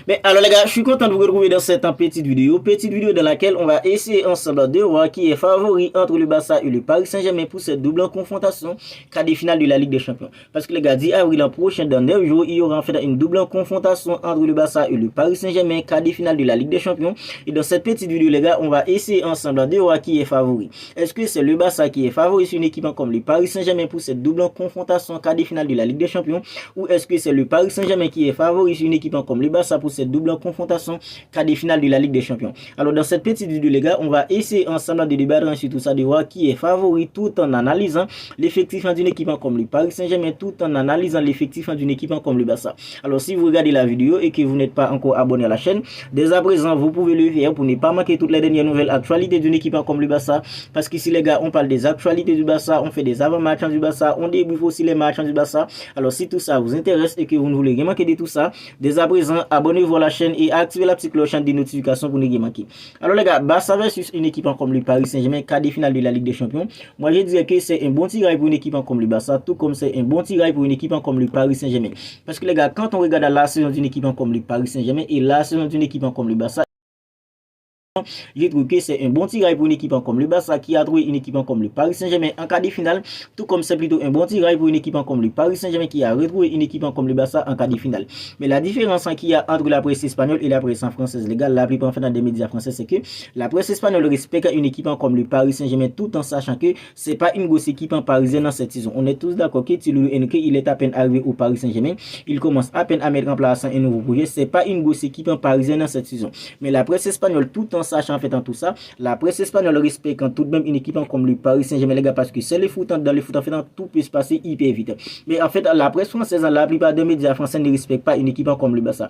Mais alors les gars, je suis content de vous retrouver dans cette petite vidéo dans laquelle on va essayer ensemble de voir qui est favori entre le Barça et le Paris Saint-Germain pour cette double confrontation quart de finale de la Ligue des Champions. Parce que les gars, 10 avril prochain, dans 9 jours, il y aura en fait une double confrontation entre le Barça et le Paris Saint-Germain quart de finale de la Ligue des Champions. Et dans cette petite vidéo les gars, on va essayer ensemble de voir qui est favori. Est-ce que c'est le Barça qui est favori sur une équipe comme le Paris Saint-Germain pour cette double confrontation quart de finale de la Ligue des Champions, ou est-ce que c'est le Paris Saint-Germain qui est favori sur une équipe comme le Barça pour cette double confrontation quart de finale de la Ligue des Champions? Alors dans cette petite vidéo les gars, on va essayer ensemble de débattre sur tout ça, de voir qui est favori tout en analysant l'effectif d'une équipe comme le Paris Saint-Germain, tout en analysant l'effectif d'une équipe comme le Barça. Alors si vous regardez la vidéo et que vous n'êtes pas encore abonné à la chaîne, dès à présent vous pouvez le faire pour ne pas manquer toutes les dernières nouvelles actualités d'une équipe comme le Barça. Parce qu'ici les gars, on parle des actualités du Barça, on fait des avant-matchs du Barça, on débriefe aussi les matchs du Barça. Alors si tout ça vous intéresse et que vous ne voulez rien manquer de tout ça, dès à présent abonnez-vous à la chaîne et activez la petite cloche des notifications pour ne rien manquer. Alors les gars, Barça versus une équipe comme le Paris Saint-Germain quart de finale de la Ligue des Champions, moi je dirais que c'est un bon tirage pour une équipe comme le Barça, tout comme c'est un bon tirage pour une équipe comme le Paris Saint-Germain. Parce que les gars, quand on regarde la saison d'une équipe comme le Paris Saint-Germain et la saison d'une équipe comme le Barça, je trouve que c'est un bon tirage pour une équipe comme le Barça qui a trouvé une équipe comme le Paris Saint-Germain en quart de finale, tout comme c'est plutôt un bon tirage pour une équipe comme le Paris Saint-Germain qui a retrouvé une équipe comme le Barça en quart de finale. Mais la différence qu'il y a entre la presse espagnole et la presse française, les gars, la plupart en fait dans des médias français, c'est que la presse espagnole respecte une équipe comme le Paris Saint-Germain tout en sachant que c'est pas une grosse équipe en parisienne dans cette saison. On est tous d'accord que Thilo Henry, il est à peine arrivé au Paris Saint-Germain, il commence à peine à mettre en place un nouveau projet, c'est pas une grosse équipe en parisienne dans cette saison. Mais la presse espagnole tout en sachant en fait en tout ça, la presse espagnole respecte tout de même une équipe comme le Paris Saint-Germain les gars, parce que c'est le foot, dans le foot en fait tout peut se passer hyper vite. Mais en fait la presse française, la plupart des médias français ne respectent pas une équipe comme le Barça.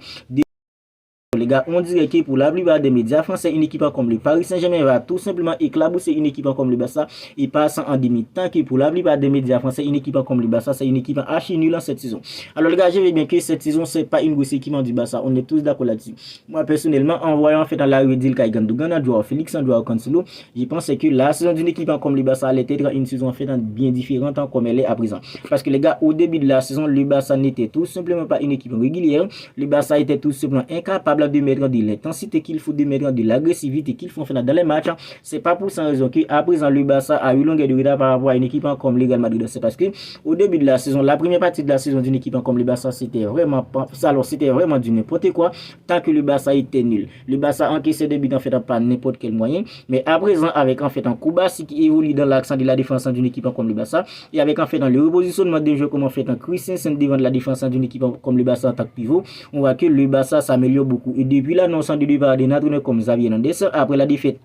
Les gars, on dirait que pour la plupart des médias français, une équipe comme le Paris Saint-Germain va tout simplement éclabousser une équipe comme le Barça et passe en demi-temps, que pour la plupart des médias français, une équipe comme le Barça, c'est une équipe archi nulle en cette saison. Alors les gars, je veux bien que cette saison, c'est pas une grosse équipe du Barça, on est tous d'accord là-dessus. Moi personnellement, en voyant en fait dans la redil Kaigandougana, Joao Félix, Joao Cancelo, je pense que la saison d'une équipe comme le Barça allait être une saison en fait bien différente comme elle est à présent. Parce que les gars, au début de la saison, le Barça n'était tout simplement pas une équipe régulière, le Barça était tout simplement incapable de mettre de l'intensité qu'il faut, de mettre de l'agressivité qu'il faut faire dans les matchs. C'est pas pour cette raison qu'à présent le Barça a eu longueur de retard par rapport à une équipe comme le Real Madrid. C'est parce que au début de la saison, la première partie de la saison d'une équipe comme le Barça, c'était vraiment pas ça. Alors c'était vraiment du n'importe quoi tant que le Barça était nul. Le Barça encaissait des buts en fait par n'importe quel moyen. Mais à présent, avec en fait un Koubassi qui évolue dans l'accent de la défense d'une équipe comme le Barça, et avec en fait dans le repositionnement des jeux comme en fait un Christensen devant la défense d'une équipe comme le Barça en tant que pivot, on voit que le Barça s'améliore beaucoup. Et depuis l'annonce du départ des entraîneurs comme Xavi Hernandez après la défaite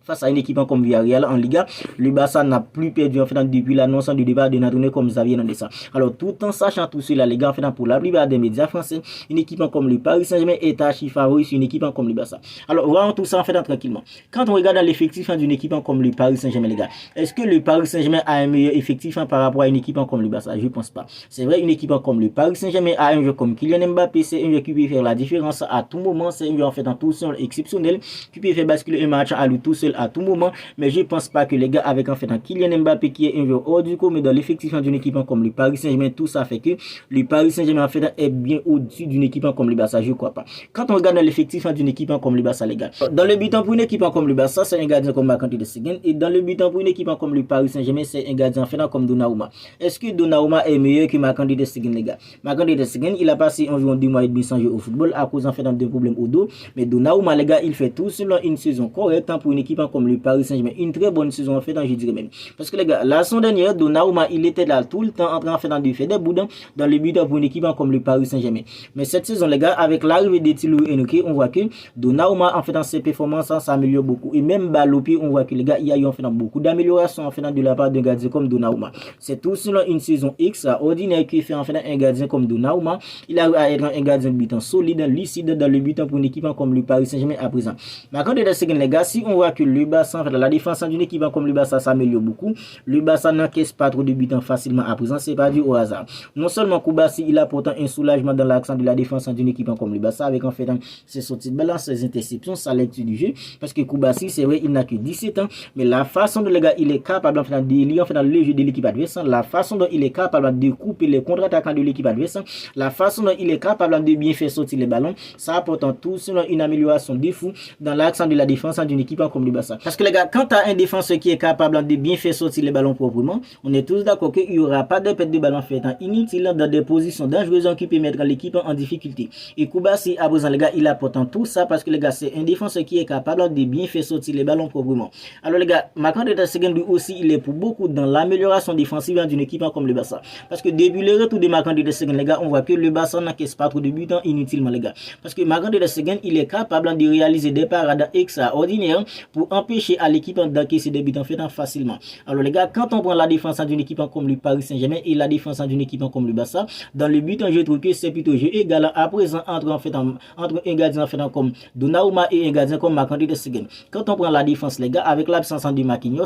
face à une équipe comme Villarreal en Liga, le Barça n'a plus perdu en fait depuis l'annonce du départ d'un entraîneur comme Xavi Hernandez. Alors tout en sachant tout cela les gars, en fait pour la plupart des médias français, une équipe comme le Paris Saint-Germain est archi favori sur une équipe comme le Barça. Alors voyons tout ça en fait tranquillement. Quand on regarde l'effectif d'une équipe comme le Paris Saint-Germain les gars, est-ce que le Paris Saint-Germain a un meilleur effectif par rapport à une équipe comme le Barça? Je pense pas. C'est vrai, une équipe comme le Paris Saint-Germain a un joueur comme Kylian Mbappé, c'est un joueur qui peut faire la différence à tout moment, c'est un joueur en fait en tout seul exceptionnel qui peut faire basculer un match à lui tout seul à tout moment. Mais je pense pas que les gars avec en fait un Kylian Mbappé qui est un joueur hors du commun dans l'effectif d'une équipe comme le Paris Saint-Germain, tout ça fait que le Paris Saint-Germain en fait est bien au-dessus d'une équipe comme le Barça, je crois pas. Quand on regarde l'effectif d'une équipe comme le Barça les gars, dans le but pour une équipe comme le Barça, c'est un gardien comme Marc-André Ter Stegen, et dans le but pour une équipe comme le Paris Saint-Germain, c'est un gardien en fait comme Donnarumma. Est-ce que Donnarumma est meilleur que Marc-André Ter Stegen les gars? Marc-André Ter Stegen, il a passé environ 2 mois et demi sans jouer au football à cause en fait d'un problème au dos, mais Donnarumma les gars, il fait tout simplement une saison correcte pour une équipe comme le Paris Saint-Germain, une très bonne saison en fait, je dirais même. Parce que les gars, la saison dernière, Donnarumma, il était là tout le temps en train de faire des boudins dans le but pour une équipe comme le Paris Saint-Germain. Mais cette saison, les gars, avec l'arrivée de Thilo Henry, on voit que Donnarumma, en fait, dans ses performances, s'améliore beaucoup. Et même Balopi, on voit que les gars, il y a eu en fait beaucoup d'améliorations en fait de la part d'un gardien comme Donnarumma. C'est tout selon une saison extraordinaire qui fait en fait un gardien comme Donnarumma. Il a à être un gardien de but solide, lucide dans le but pour une équipe comme le Paris Saint-Germain à présent. Mais quand on est les gars, si on voit que le Barça, en fait, la défense d'une équipe comme le Barça s'améliore beaucoup. Le Barça n'encaisse pas trop de buts facilement à présent, c'est pas dû au hasard. Non seulement Koubassi, il a pourtant un soulagement dans l'accent de la défense d'une équipe comme le Barça, avec en fait ses sorties de balance, ses interceptions, sa lecture du jeu, parce que Koubassi, c'est vrai, il n'a que 17 ans, mais la façon dont le gars, il est capable en fait, de lire en fait, le jeu de l'équipe adverse, la façon dont il est capable de couper les contre-attaquants de l'équipe adverse, la façon dont il est capable de bien faire sortir les ballons, ça apporte tout selon une amélioration de fou dans l'accent de la défense d'une équipe comme le Barça. Parce que les gars, quand tu as un défenseur qui est capable de bien faire sortir les ballons proprement, on est tous d'accord qu'il n'y aura pas de perte de ballon fait inutile dans des positions dangereuses qui peut mettre l'équipe en difficulté. Et Koubassi, à présent, les gars, il apporte tout ça parce que les gars, c'est un défenseur qui est capable de bien faire sortir les ballons proprement. Alors les gars, Marc-André ter Stegen lui aussi, il est pour beaucoup dans l'amélioration défensive d'une équipe comme le Barça. Parce que depuis le retour de Marc-André ter Stegen, les gars, on voit que le Barça n'encaisse pas trop de buts inutilement, les gars. Parce que Marc-André ter Stegen, il est capable de réaliser des parades extraordinaires pour empêcher à l'équipe d'encaisser des buts en fait facilement. Alors les gars, quand on prend la défense d'une équipe comme le Paris Saint-Germain et la défense d'une équipe comme le Barça, dans le but, je trouve que c'est plutôt jeu égal à présent entre un gardien en fait comme Donnarumma et un gardien comme Marc-André ter Stegen. Quand on prend la défense, les gars, avec l'absence de Marquinhos,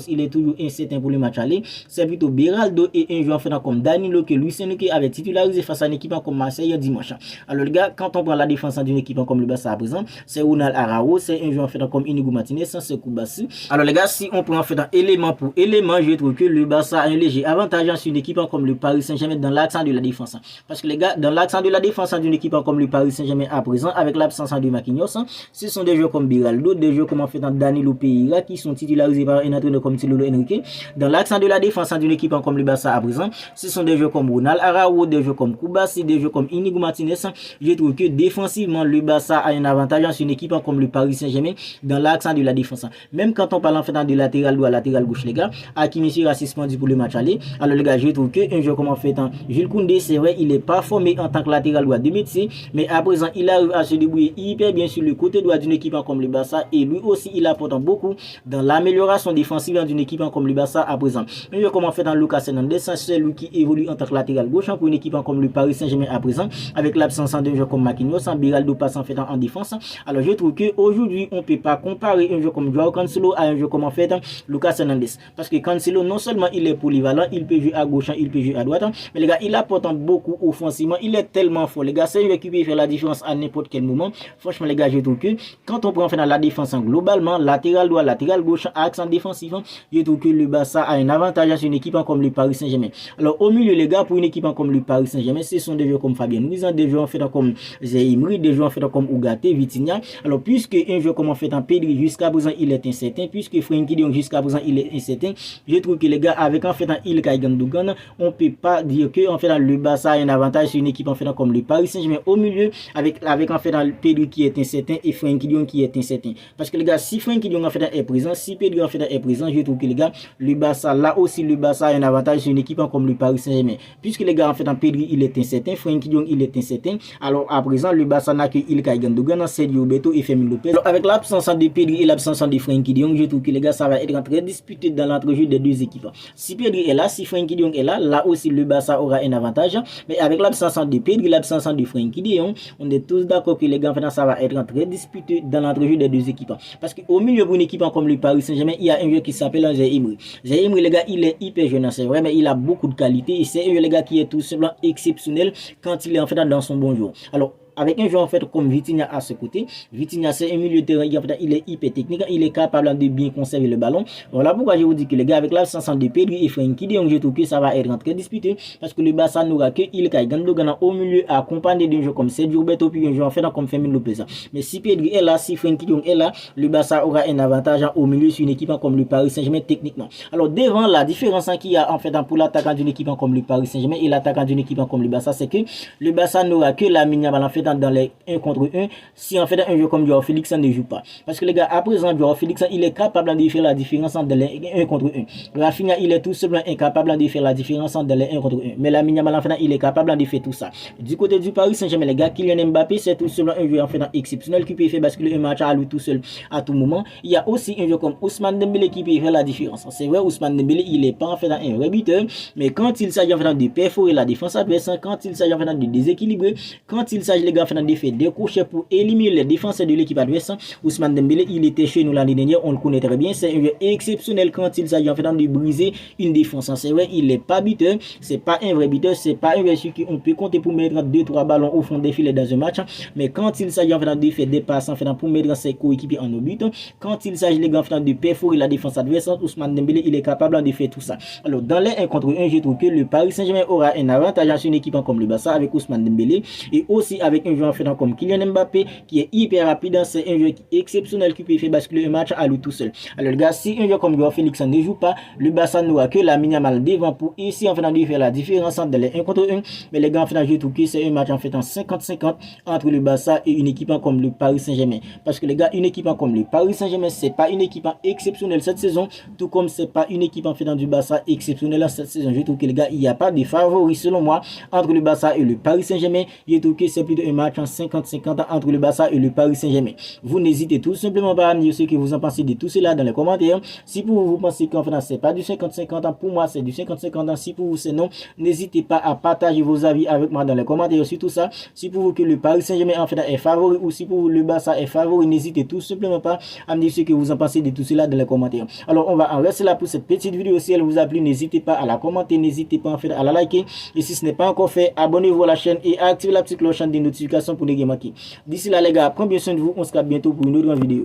il est toujours incertain pour le match aller. C'est plutôt Beraldo et un joueur en fait comme Danilo que Luis Enrique avait titularisé face à une équipe comme Marseille dimanche. Alors les gars, quand on prend la défense d'une équipe comme le Barça à présent, c'est Ronald Araujo, c'est un joueur en fait comme Inigo Martinez, c'est Koubassi. Alors les gars, si on prend en fait élément pour élément, je trouve que le Barça a un léger avantage sur une équipe comme le Paris Saint-Germain dans l'accent de la défense. Parce que les gars, dans l'accent de la défense d'une équipe comme le Paris Saint-Germain à présent, avec l'absence de Marquinhos, ce sont des joueurs comme Beraldo, des joueurs comme en fait Danilo Pereira qui sont titularisés par un entraîneur comme Luis Enrique. Dans l'accent de la défense d'une équipe comme le Barça à présent, ce sont des joueurs comme Ronald Araujo, des joueurs comme Koubassi, des joueurs comme Inigo Martinez. Je trouve que défensivement, le Barça a un avantage sur une équipe comme le Paris Saint-Germain dans l'accent de la défense. Même quand on parle en fait de latéral droit, latéral gauche, les gars, Hakimi sera suspendu pour le match aller. Alors les gars, je trouve que un joueur comme en fait Jules Koundé, c'est vrai, il est pas formé en tant que latéral droit de métier, mais à présent, il arrive à se débrouiller hyper bien sur le côté droit d'une équipe comme le Barça et lui aussi, il apporte beaucoup dans l'amélioration défensive d'une équipe comme le Barça à présent. Un joueur comme en fait Lucas Hernandez, c'est lui qui évolue en tant que latéral gauche pour une équipe comme le Paris Saint-Germain à présent, avec l'absence d'un joueur comme Marquinhos, Beraldo passe en fait en défense. Alors je trouve que aujourd'hui, on peut pas comparer un joueur comme Joao Cancelo à un joueur comme en fait Lucas Hernandez, parce que Cancelo non seulement il est polyvalent, il peut jouer à gauche, il peut jouer à droite, mais les gars, il apporte beaucoup offensivement, il est tellement fort, les gars, c'est un joueur qui peut faire la différence à n'importe quel moment. Franchement les gars, je trouve que quand on prend en fait la défense globalement, latéral droit, latéral gauche, accent défensif, je trouve que le Barça a un avantage sur une équipe comme le Paris Saint-Germain. Alors au milieu les gars, pour une équipe comme le Paris Saint-Germain, ce sont des joueurs comme Fabien Ruiz, des joueurs en fait comme Zahimri, des joueurs en fait comme Ugarte, Vitinha. Alors puisque un joueur comme en fait en Pedri jusqu'à présent il est incertain, puisque Frenkie de Jong jusqu'à présent il est incertain, je trouve que les gars avec en fait un Ilkay Gundogan, on peut pas dire que en fait le Barça a un avantage sur une équipe en fait comme le Paris Saint-Germain au milieu avec en fait Pedri qui est incertain et Frenkie de Jong qui est incertain. Parce que les gars, si Frenkie de Jong en fait est présent, si Pedri en fait est présent, je trouve que les gars, le Barça là aussi le Barça a un avantage sur une équipe comme le Paris Saint-Germain. Puisque les gars en fait Pedri il est incertain, Frenkie de Jong il est incertain. Alors à présent le Barça n'a que Ilkay Gundogan, Sergio Roberto et Fermin Lopez. Alors, avec l'absence de Pedri et l'absence de Frenkie de Jong, je trouve que les gars ça va être très disputé dans l'entrejeu des deux équipes. Si Pedri est là, si Frenkie de Jong est là, là aussi le Barça aura un avantage. Mais avec l'absence de Pedri, l'absence de Frenkie de Jong, on est tous d'accord que les gars ça va être très disputé dans l'entrejeu des deux équipes. Parce qu'au milieu pour une équipe comme le Paris Saint-Germain, il y a un joueur qui s'appelle Zahimri. Zahimri les gars, il est hyper jeune, c'est vrai, mais il a beaucoup de qualité et c'est un joueur les gars qui est tout simplement exceptionnel quand il est en fait dans son bon jour. Alors avec un joueur en fait comme Vitinha à ce côté, Vitinha c'est un milieu de terrain, il est hyper technique, il est capable de bien conserver le ballon. Voilà pourquoi je vous dis que les gars avec l'absence de Pedri et Frenkie de Jong, je trouve que ça va être très disputé parce que le Barça n'aura que Ilkay Gundogan au milieu accompagné d'un joueur comme Sergio Roberto puis un joueur en fait comme Fermin Lopez. Mais si Pedri est là, si Frenkie de Jong est là, le Barça aura un avantage au milieu sur une équipe comme le Paris Saint-Germain techniquement. Alors devant la différence qu'il y a en fait pour l'attaquant d'une équipe comme le Paris Saint-Germain et l'attaquant d'une équipe comme le Barça, c'est que le Barça n'aura que Lamine Yamal en fait dans les 1 contre 1 si en fait un jeu comme Joao Félix ne joue pas. Parce que les gars, à présent, Joao Félix il est capable de faire la différence entre les 1 contre 1. Rafinha il est tout simplement incapable de faire la différence entre les 1 contre 1. Mais Lamine Yamal en fait il est capable de faire tout ça. Du côté du Paris Saint-Germain, les gars, Kylian Mbappé c'est tout simplement un joueur en fait exceptionnel qui peut faire basculer un match à lui tout seul à tout moment. Il y a aussi un joueur comme Ousmane Dembélé qui peut faire la différence. C'est vrai, Ousmane Dembélé il est pas en fait un vrai buteur, mais quand il s'agit en fait de perforer la défense adverse, quand il s'agit en fait de déséquilibrer, quand il s'agit les gars, fait fait des couches pour éliminer les défenseurs de l'équipe adverse. Ousmane Dembélé, il était chez nous l'année dernière, on le connaît très bien. C'est un joueur exceptionnel quand il s'agit en fait de briser une défense. C'est vrai, il n'est pas buteur, c'est pas un vrai buteur, c'est pas un joueur sur qui on peut compter pour mettre 2-3 ballons au fond des filets dans un match. Mais quand il s'agit en fait de faire des passes en fait pour mettre ses coéquipiers en but, quand il s'agit les gars de perforer la défense adverse, Ousmane Dembélé, il est capable de faire tout ça. Alors dans les 1 contre 1, je trouve que le Paris Saint-Germain aura un avantage sur une équipe comme le Barça avec Ousmane Dembélé et aussi avec un joueur en fait comme Kylian Mbappé qui est hyper rapide. C'est un joueur exceptionnel qui peut faire basculer un match à lui tout seul. Alors les gars, si un joueur comme Joao Félix ne joue pas, le Barça n'aura que la minimale devant pour ici en fait de faire la différence entre les 1 contre 1. Mais les gars, en fait, je trouve que c'est un match en fait en 50-50 entre le Barça et une équipe comme le Paris Saint-Germain. Parce que les gars, une équipe comme le Paris Saint-Germain, c'est pas une équipe exceptionnelle cette saison, tout comme c'est pas une équipe en fait du Barça exceptionnelle cette saison. Je trouve que les gars, il n'y a pas de favoris selon moi entre le Barça et le Paris Saint-Germain. Je trouve que c'est plutôt un match en 50-50 entre le Barça et le Paris Saint-Germain. Vous n'hésitez tout simplement pas à me dire ce que vous en pensez de tout cela dans les commentaires. Si pour vous pensez qu'en fait c'est pas du 50-50, pour moi c'est du 50-50. Si pour vous c'est non, n'hésitez pas à partager vos avis avec moi dans les commentaires sur tout ça. Si pour vous que le Paris Saint-Germain en fait est favori ou si pour vous le Barça est favori, n'hésitez tout simplement pas à me dire ce que vous en pensez de tout cela dans les commentaires. Alors on va en rester là pour cette petite vidéo. Si elle vous a plu, n'hésitez pas à la commenter, n'hésitez pas en fait à la liker. Et si ce n'est pas encore fait, abonnez-vous à la chaîne et activez la petite cloche des notifications pour ne rien manquer. D'ici là les gars, prenez bien soin de vous, on se capte bientôt pour une autre vidéo.